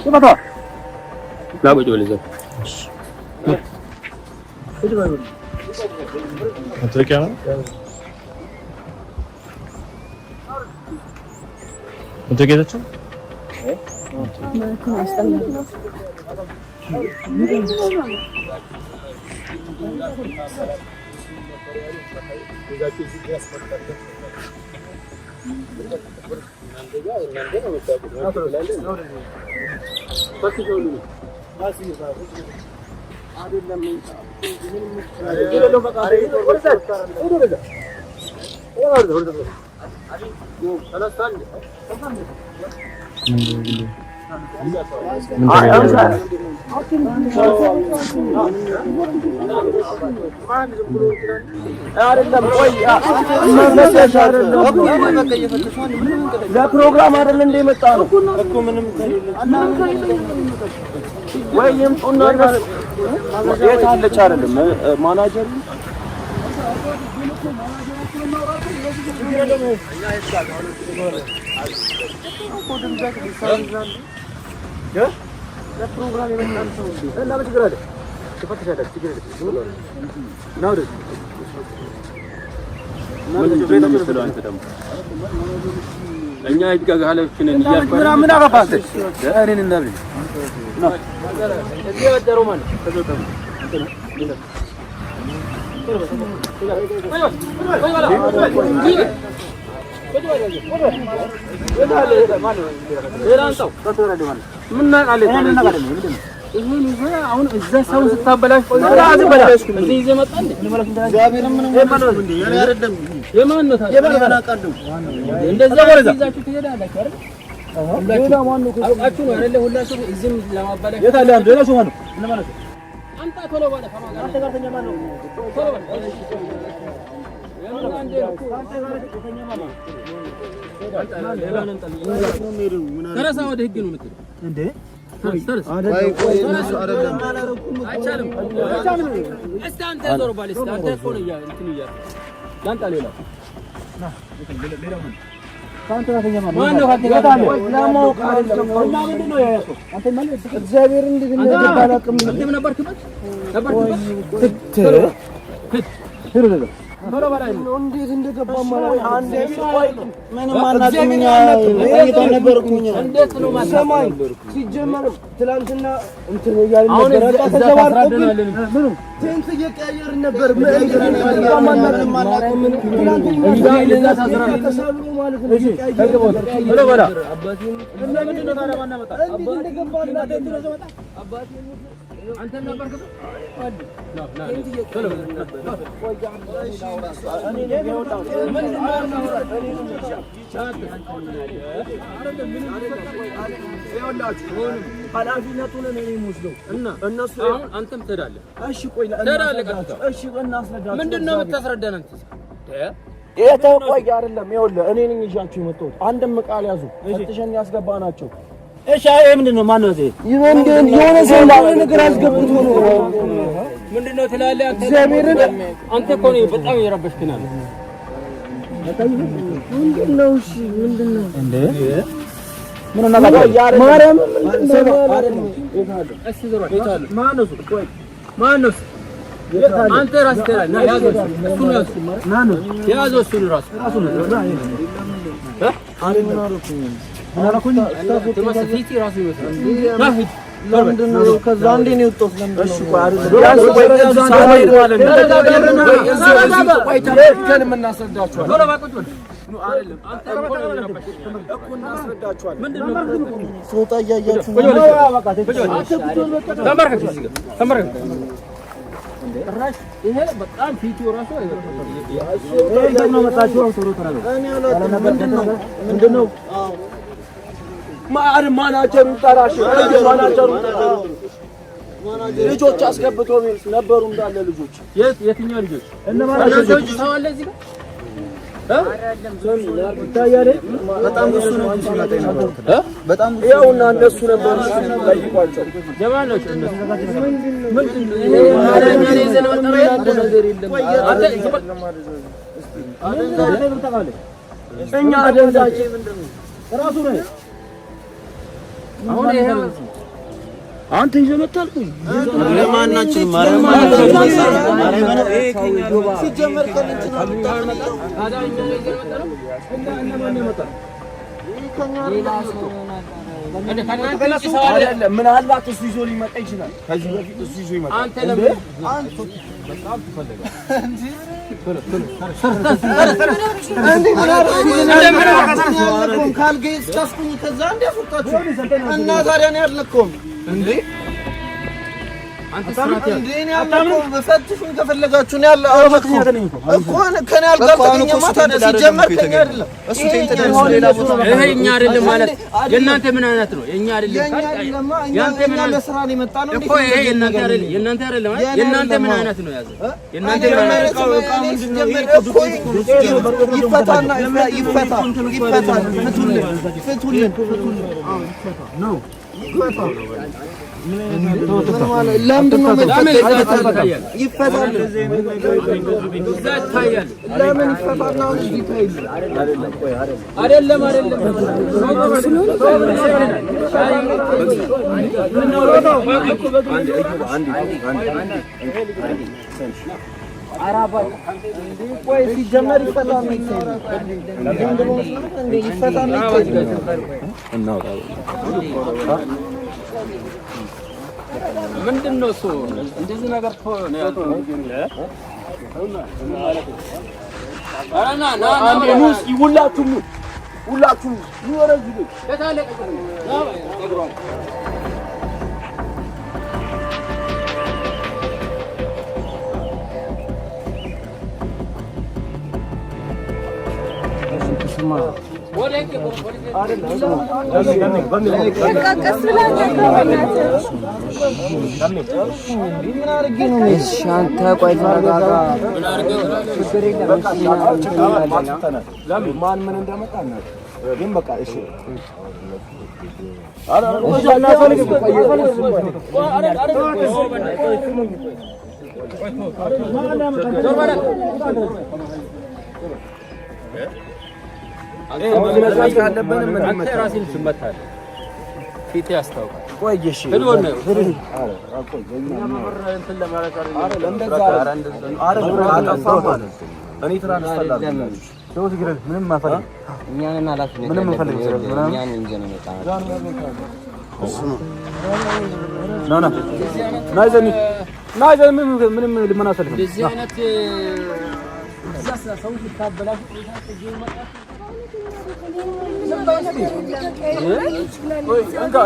ይባታ ላቆጆ ለዘ አትሪካ ነው እንተገደች ማለትም አስተምሮ ለፕሮግራም አይደል እንደ መጣ ነው እኮ ምንም ወይም ጦና የት አለች አይደለም ማናጀር ለፕሮግራም የመጣን ሰው እና በትግራ አይደል ተፈተሻለች ትግራ ነው ነው እኛ ይጋጋለችን እንዲያፈራ ምን አባባተ እኔን እንደምን ነው እዚህ ወደረው ማለት ተዘጠው ይሄን ይሄ አሁን እዛ ሰው ስታበላሽ አዝበላሽ እዚህ ይዘህ መጣ እንዴ እግዚአብሔር ምንም የማን እንዴ እኔ አይደለም የማን ነው ታዲያ የማን አቃለው እንደዛ ይዛችሁ ትሄዳላችሁ አይደል ሌላ ማን ነው አውቃችሁ ነው አይደል ሁላችሁ እዚህም ለማባላሽ የታለ አንዱ ሌላ ሰው ማን ነው እነማን ናቸው አንተ ቶሎ ባለ ከማን ጋር አንተ ጋር ተኛ ማን ነው ቶሎ ባለ የማን አንዴ አንተ ጋር ተኛ ማን ነው ሌላ ነንጠል ተረሳ ወደ ህግ ነው የምትለው እንዴ ተርስ አይደለም አይቻልም እስቲ አንተ ዞር ባለ እስቲ አንተ እኮ ነው እንትን ይያል ላንጣ ሌላ ና ሌላ ካንተ ጋተኛ ማን ነው ካንተ ጋር ለማውቅ አይደለም እና ምንድነው ያያሰው አንተ ማለት እግዚአብሔር እንደዚህ ባላቅም ነበርክበት ትር ቶሎ ባላይ ነው እንዴት እንደገባ ማለት አንዴ ቆይ ምንም አናውቅምኛ እየታ ነበርኩኝ እንዴት ነው ማሰማይ ሲጀመር ትላንትና እንትን ያያል ነበር ተዘባርቆብን ምንም ቴንስ እየቀያየርን ነበር ማናውቅም ትላንትና ለዛ ተሰብሩ ማለት ነው ቶሎ ባላ አባቴ እና ምንድነው ታዲያ ማናመጣ እንዴት እንደገባ እና እንትን ዘመጣ አባቴ አንተ ነበርክ አድ ና ቶሎ እኔ ለሚወጣው ምን ነው ኃላፊነቱን እኔ የምወስደው እና እነሱ አሁን አንተም ትሄዳለህ እሺ ቆይ እሺ እናስረዳቸው ምንድነው የምታስረዳን አንተ የተው ቆይ አይደለም ይኸውልህ እኔ ነኝ ይዣችሁ የመጣሁት አንድም ቃል ያዙ ፈትሸን ያስገባናቸው እሺ አይ ምንድነው ማን ነው እዚህ ይወንደን የሆነ ሰው ነገር አስገብቶ ነው ምንድነው ትላለህ አንተ እግዚአብሔርን አንተ እኮ ነው በጣም እየረበሽከናል ምንድነው እሺ ምንድነው እንዴ ምን ነው ማርያም ምንድነው አይደለም እሺ ዞር ይታል ማን ነው ቆይ ማን ነው አንተ ራስህ ተራ ያዘው እሱ ነው ያዘው እሱ ነው ራሱ ነው ምን አረኩኝ ተመስፊቲ ራሱ ይመስላል ናሂድ ለምንድነው ከዛ እንዴ ነው የወጣው እሺ ቆይ አይደለም ያንስ ቆይ ሳይድ ማለት ነው ቆይ ተከን እናስረዳቸዋለን ቶሎ ባቆጭ ነው አይደለም አንተ እኮ እናስረዳቸዋለን ምንድነው ሶጣ ያያችሁ ነው በቃ ተመርከክ እዚህ ጋር ተመርከክ ራሽ ይሄ በጣም ፊቱ ራሱ አይደለም ነው መጣችሁ ቶሎ ተራው ምንድነው ማናጀሩ ጠራሽ ማናጀሩ ልጆች አስገብቶ ነበሩ እንዳለ ልጆች የትኛው ልጆች ልጆች ታዋለ እዚህ ጋር በጣም ብዙ ነው በጣም ያውና እነሱ ነበሩ ጠይቋቸው ጀማሎች እነሱ ምንድነው ይሄ ማረኛ ለዘነ ወጣው ነገር የለም እኛ አደንዛጭ ምንድነው ራሱ ነው አሁን ይሄ አንተ ይዘህ መጣልኩኝ ለማናችን ማረማ ሲጀመር ከእንትን ምን አላት እሱ ይዞ ሊመጣ ይችላል። ከዚህ በፊት እሱ ይዞ ይመጣል። አንተ ለምን አንተ በጣም ትፈልጋለህ እንዴ? ካልገይ እስካስኩኝ ከዛ እንደ ፈጣችሁ እና ታዲያ ነው ያለከው እንዴ? አንተ ስራት እንዴ ነው ያለከው? በፈትሹን ከፈለጋችሁ ነው ያለ አረፈኩኝ እኮ ከኔ አልጋልተኛ ማታ ሲጀመር ከኛ አይደለም እሱ ተንተዳስ ሌላ ቦታ ይሄ እኛ አይደለም ማለት የእናንተ ምን አይነት ነው? የኛ አይደለም ያንተ ምን ለስራ ነው የመጣ ነው እኮ ይሄ የእናንተ አይደለም የእናንተ አይደለም የእናንተ ምን አይነት ነው ያዘ የእናንተ ምን አይነት ነው? ይፈታና ይፈታ ፍቱልን ነው ለምንድን ነው ይፈታል? እዛ ይታያል። ለምን ይፈታል? አይደለም ቆይ ሲጀመር ይፈታል ምንድን ነው እሱ እንደዚህ ነገር እኮ ነው ያለው። አራና ና አንዴ ነው እስኪ ሁላችሁም ይወረጅ ከታለቀ ራስን ትመታለህ። ፊት ያስታውቃል። ቆይሽ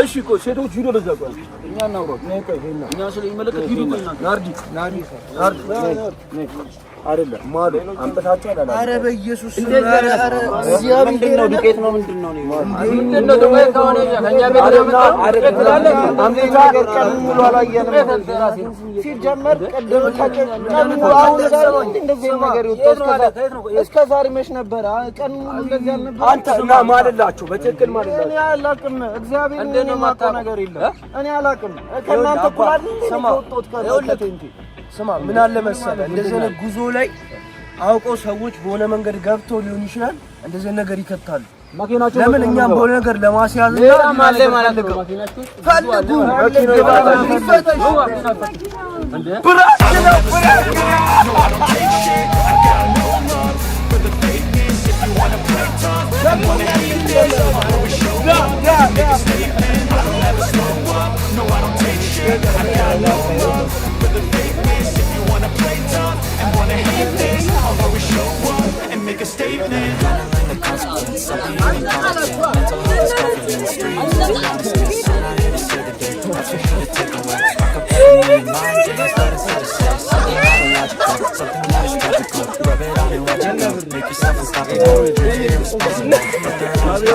እሺ እኮ ሴቶች ሂዶ በዛ ቆይ እኛ እናውራ እኛ ስለሚመለከት ሂዱ ቆይ ናርዲ አይደለም ማሉ አንበታቸው አላላ አረ በኢየሱስ አረ እግዚአብሔር ነው ዱቄት ነው ምንድነው ምንድነው ዱቄት ከሆነ ከኛ ቤት ያመጣው አይደለም አምጣ ነገር ቀን ሙሉ አላየንም ሲጀመር ቀደም ቀን ሙሉ አሁን ዛሬ እንደዚህ ነገር ይወጣው እስከ ዛሬ መች ነበር ቀን ሙሉ እንደዚህ አልነበር አንተ እና ማለላችሁ በትክክል ማለላችሁ እኔ አላቅም እግዚአብሔር እንደኔ ማጣ ነገር የለም እኔ አላቅም ከእናንተ ቁራል ተወጣው ከእንት ስማ ምን አለ መሰለህ እንደዚህ አይነት ጉዞ ላይ አውቀው ሰዎች በሆነ መንገድ ገብተው ሊሆን ይችላል እንደዚህ ነገር ይከታሉ ማኪናቸው ለምን እኛም በሆነ ነገር ለማስያዝ እና ማለ ማለት ነው ማኪናቸው ፈልጉ ማኪናው ይፈተሽ እንዴ ብራስ ነው Make a statement. The consequence of the incompetence. Mental health is covered in the streets. And I had to say the day. I'm so here to take away. Fuck up every mind. Just let us set a set. Something pathological. Something that is tragical. Rub it on and watch it go. Make yourself unstoppable. You're irresponsible. But there are possible.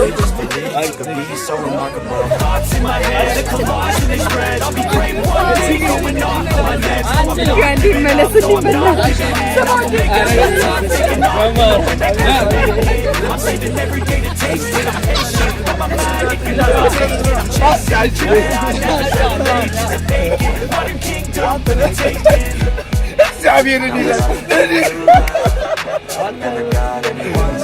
Just believe you could be so remarkable. Thoughts in my head, they collage and they spread. I'll be great one day. Going off till my legs. I'm saving every day to taste it. I'm patient, but my mind if you love it. I'm chasing modern kingdom, but I'm taking. I never got anyone's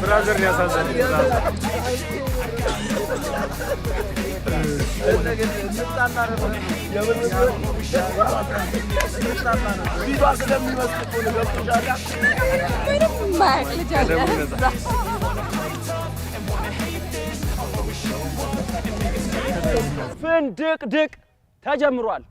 ብራዘር ያሳዘነ ፍንድቅድቅ ተጀምሯል።